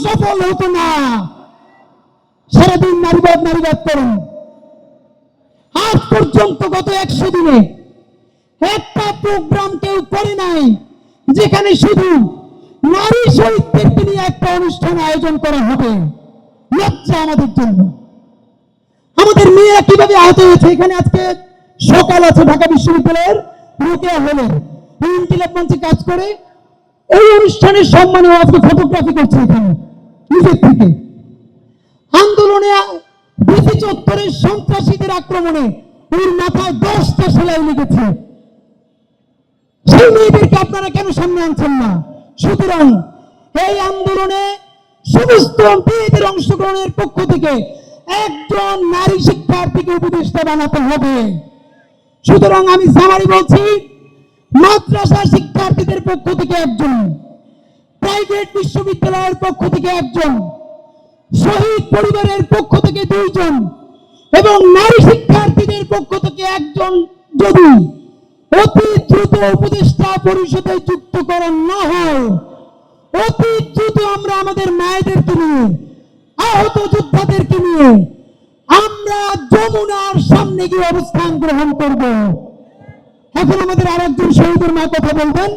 সফল হতো না। সারাদিন নারীবাদ করেন। আজ পর্যন্ত গত 100 দিনে একটা প্রোগ্রাম কেউ করে নাই যেখানে শুধু নারী শহীদদেরকে নিয়ে একটা অনুষ্ঠান আয়োজন করা হবে। লজ্জা আমাদের জন্য। আমাদের মেয়েরা কিভাবে আহত হয়েছে। এখানে আজকে সকাল আছে ঢাকা বিশ্ববিদ্যালয়ের রোকেয়া হলে ইনকিলাব মঞ্চে কাজ করে এই অনুষ্ঠানের সম্মানে আজকে ফটোগ্রাফি করছে এখানে নিজের থেকে। আন্দোলনে ডিসি চত্বরের সন্ত্রাসীদের আক্রমণে ওর মাথায় 10টা সেলাই লেগেছে। সেই মেয়েদেরকে আপনারা কেন সামনে আনছেন না? সুতরাং এই আন্দোলনে সমস্ত মেয়েদের অংশগ্রহণের পক্ষ থেকে একজন নারী শিক্ষার্থীকে উপদেষ্টা বানাতে হবে। সুতরাং আমি সামারি বলছি, মাদ্রাসা শিক্ষার্থীদের পক্ষ থেকে একজন, প্রাইভেট বিশ্ববিদ্যালয়ের পক্ষ থেকে একজন, শহীদ পরিবারের পক্ষ থেকে 2 জন এবং নারী শিক্ষার্থীদের পক্ষ থেকে একজন যদি অতি দ্রুত উপদেষ্টা পরিষদে যুক্তকরণ না হয়, অতি দ্রুত আমরা আমাদের মায়েদেরকে নিয়ে, আহত যোদ্ধাদেরকে নিয়ে আমরা যমুনার সামনে গিয়ে অবস্থান গ্রহণ করব। এখন আমাদের আরেকজন শহীদের মা কথা বলবেন।